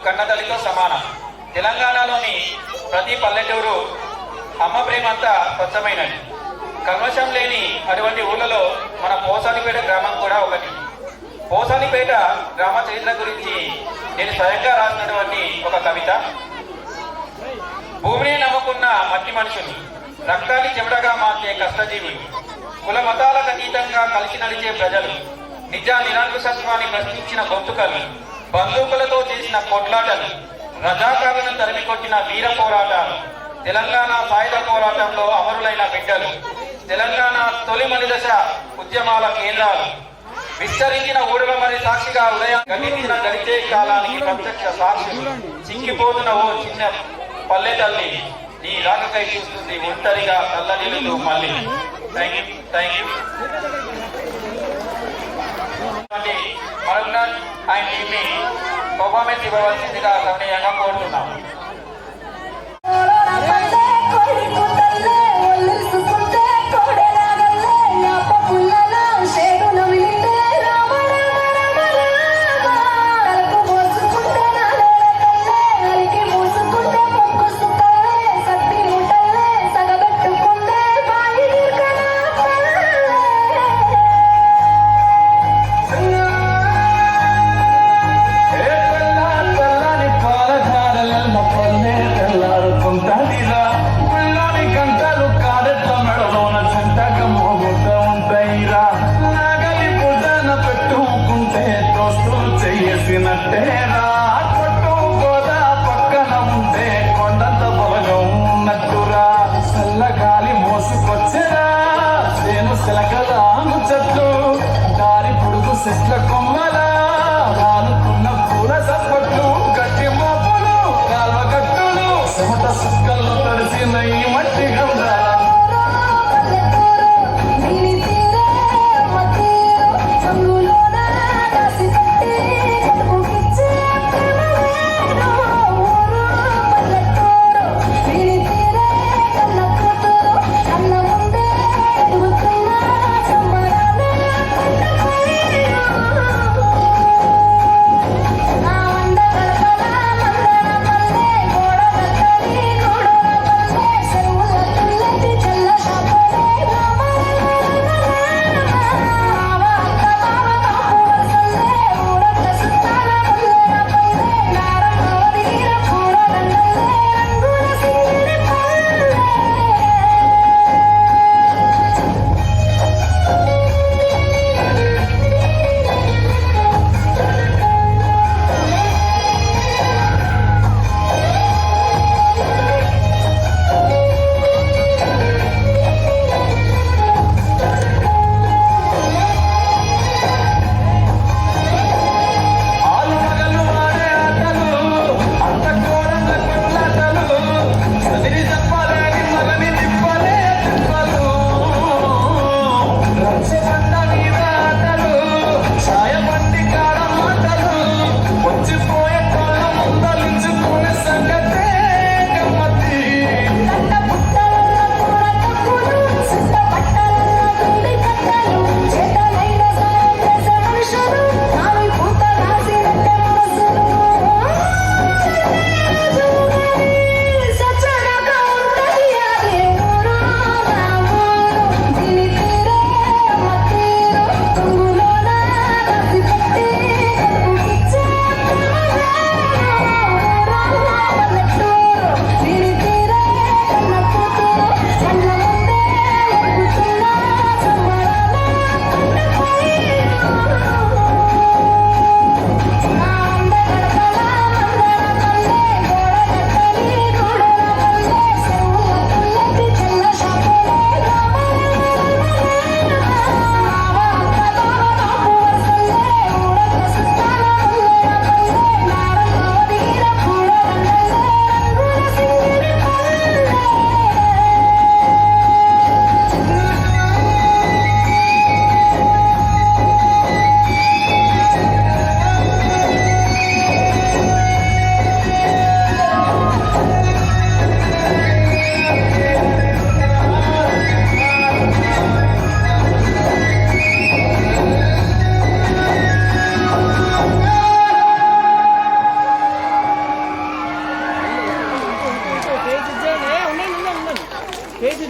కన్నతల్లితో సమానం. తెలంగాణలోని ప్రతి పల్లెటూరు అమ్మ ప్రేమ అంతా స్వచ్ఛమైనది. కల్మషం లేని అటువంటి ఊళ్ళలో మన పోసానిపేట గ్రామం కూడా ఒకటి. పోసానిపేట గ్రామ చరిత్ర గురించి నేను స్వయంగా రాసినటువంటి ఒక కవిత. భూమిని నమ్ముకున్న మట్టి మనుషులు, రక్తాన్ని చెమటగా మార్చే కష్టజీవులు, కుల మతాలకు అతీతంగా కలిసి నడిచే ప్రజలు, నిజ నిరంకుశత్వాన్ని ప్రశ్నించిన గొంతుకలు, బందూకులతో చేసిన కొట్లాటలు, రజాకారులను తరిమికొట్టిన వీర పోరాటాలు, తెలంగాణ సాయుధ పోరాటంలో అమరులైన బిడ్డలు, తెలంగాణ తొలి మలిదశ ఉద్యమాల కేంద్రాలు, విస్తరించిన ఊడవమరి సాక్షిగా ఉదయం గతించిన గడిచే కాలానికి ప్రత్యక్ష సాక్షులు, చిక్కిపోతున్న ఓ చిన్న పల్లె తల్లి నీ రాకకై చూస్తుంది ఒంటరిగా తల్లనిల్లుతూ మళ్ళీ. Thank you. మరొకసారి ఆయన టీమ్ని పర్ఫార్మెన్స్ ఇవ్వవలసిందిగా సవినయంగా కోరుతున్నాం. My KG